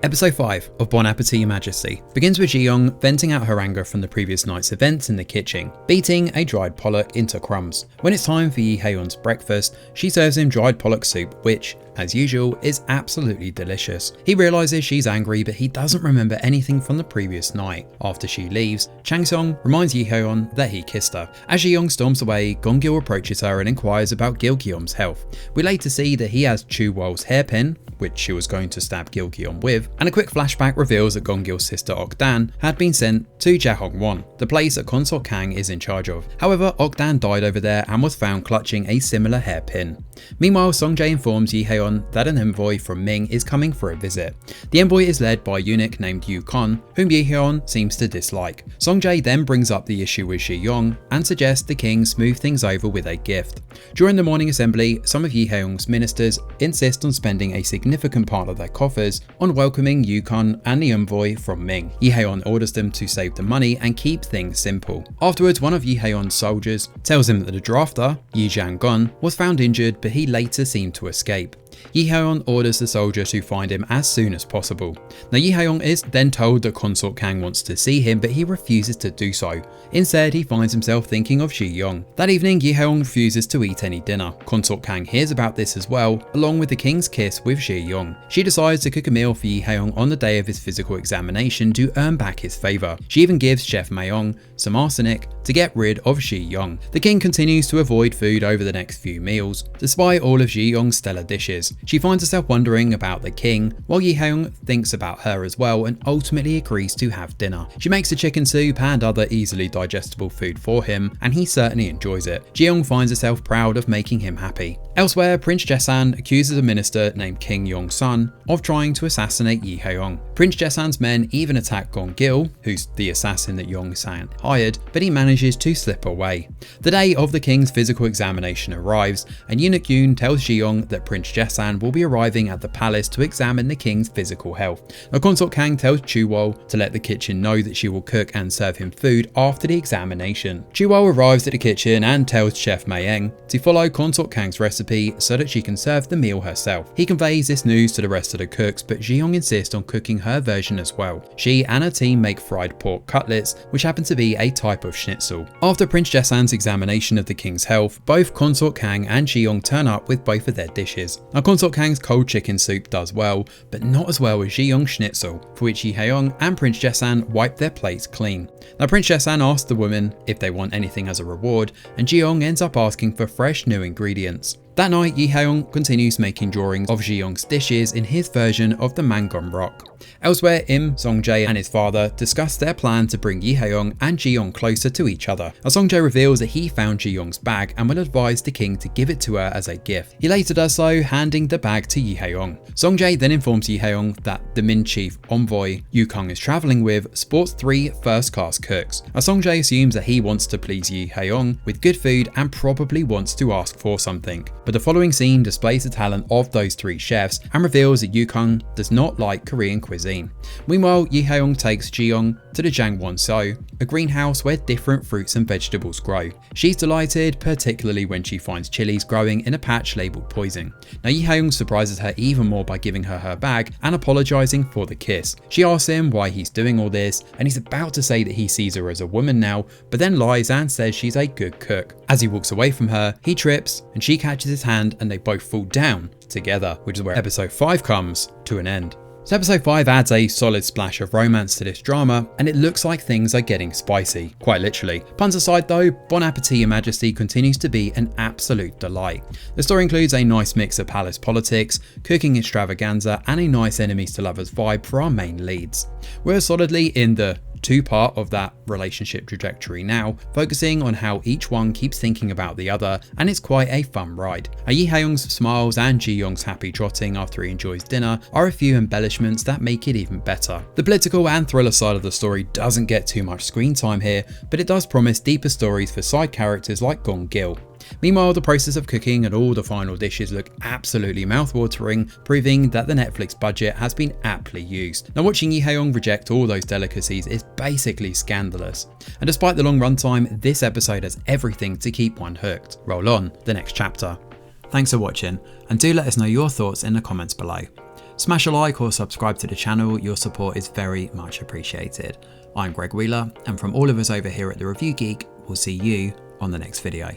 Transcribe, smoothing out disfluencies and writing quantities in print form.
Episode 5 of Bon Appétit, Majesty begins with Ji-young venting out her anger from the previous night's events in the kitchen, beating a dried pollock into crumbs. When it's time for Yi Heon's breakfast, she serves him dried pollock soup, which, as usual, is absolutely delicious. He realizes she's angry, but he doesn't remember anything from the previous night. After she leaves, Chang-seong reminds Yi Heon that he kissed her. As Ji-young storms away, Gong-gil approaches her and inquires about Gil-kyom's health. We later see that he has Chu-wol's hairpin, which she was going to stab Gil-kyom with, and a quick flashback reveals that Gong-gil's sister Ok-dan had been sent to Jahong-won, the place that Consort Kang is in charge of. However, Ok-dan died over there and was found clutching a similar hairpin. Meanwhile, Song-jae informs Yi Heon that an envoy from Ming is coming for a visit. The envoy is led by a eunuch named Yu-kon, whom Yi Heon seems to dislike. Song-jae then brings up the issue with Ji-young and suggests the king smooth things over with a gift. During the morning assembly, some of Yi Heon's ministers insist on spending a significant part of their coffers on welcoming Yu-kon and the envoy from Ming. Yi Heon orders them to save the money and keep things simple. Afterwards, one of Yi Heon's soldiers tells him that the drafter, Yi Jiang-gun, was found injured, but he later seemed to escape. Yi Heon orders the soldier to find him as soon as possible. Now Yi Heon is then told that Consort Kang wants to see him, but he refuses to do so. Instead, he finds himself thinking of Ji-young. That evening, Yi Heon refuses to eat any dinner. Consort Kang hears about this as well, along with the king's kiss with Ji-young. She decides to cook a meal for Yi Heon on the day of his physical examination to earn back his favour. She even gives Chef Mayong some arsenic to get rid of Ji-young. The king continues to avoid food over the next few meals, despite all of Ji-young's stellar dishes. She finds herself wondering about the king, while Yi Heon thinks about her as well and ultimately agrees to have dinner. She makes a chicken soup and other easily digestible food for him, and he certainly enjoys it. Ji-young finds herself proud of making him happy. Elsewhere, Prince Jaesan accuses a minister named King Yong-sun of trying to assassinate Yi Heon. Prince Jaesan's men even attack Gong-gil, who's the assassin that Yong-san hired, but he manages to slip away. The day of the king's physical examination arrives, and Eunuch Yoon tells Ji-young that Prince Jaesan will be arriving at the palace to examine the king's physical health. Now Consort Kang tells Chu-wol to let the kitchen know that she will cook and serve him food after the examination. Chu-wol arrives at the kitchen and tells Chef Mayeng to follow Consort Kang's recipe so that she can serve the meal herself. He conveys this news to the rest of the cooks, but Ji-young insists on cooking her version as well. She and her team make fried pork cutlets, which happen to be a type of schnitzel. After Prince Jaesan's examination of the king's health, both Consort Kang and Ji-young turn up with both of their dishes. Now Consort Kang's cold chicken soup does well, but not as well as Ji-young's schnitzel, for which Yi Heon and Prince Jaesan wipe their plates clean. Now Prince Jaesan asks the women if they want anything as a reward, and Ji-young ends up asking for fresh new ingredients. That night, Yi Heon continues making drawings of Ji-young's dishes in his version of the Mangon Rock. Elsewhere, Song-jae and his father discuss their plan to bring Yi Heon and Ji-young closer to each other. Now Song-jae reveals that he found Ji-young's bag and will advise the king to give it to her as a gift. He later does so, handing the bag to Yi Heon. Song-jae then informs Yi Heon that the Min chief envoy Yu-kong is travelling with sports 3 first-class cooks. Now Song-jae assumes that he wants to please Yi Heon with good food and probably wants to ask for something. But the following scene displays the talent of those 3 chefs and reveals that Yu-kong does not like Korean cuisine. Meanwhile, Yi Heon takes Ji-young to the Jangwon-so, a greenhouse where different fruits and vegetables grow. She's delighted, particularly when she finds chilies growing in a patch labelled poison. Now Yi Heon surprises her even more by giving her her bag and apologising for the kiss. She asks him why he's doing all this, and he's about to say that he sees her as a woman now, but then lies and says she's a good cook. As he walks away from her, he trips and she catches his hand and they both fall down together, which is where episode 5 comes to an end. So episode 5 adds a solid splash of romance to this drama, and it looks like things are getting spicy, quite literally. Puns aside though, Bon Appétit and Majesty continues to be an absolute delight. The story includes a nice mix of palace politics, cooking extravaganza, and a nice enemies to lovers vibe for our main leads. We're solidly in the 2-part of that relationship trajectory now, focusing on how each one keeps thinking about the other, and it's quite a fun ride. Yi Heon's smiles and Ji-young's happy trotting after he enjoys dinner are a few embellishments that make it even better. The political and thriller side of the story doesn't get too much screen time here, but it does promise deeper stories for side characters like Gong-gil. Meanwhile, the process of cooking and all the final dishes look absolutely mouthwatering, proving that the Netflix budget has been aptly used. Now watching Yi Heon reject all those delicacies is basically scandalous, and despite the long runtime, this episode has everything to keep one hooked. Roll on the next chapter. Thanks for watching, and do let us know your thoughts in the comments below. Smash a like or subscribe to the channel, your support is very much appreciated. I'm Greg Wheeler, and from all of us over here at The Review Geek, we'll see you on the next video.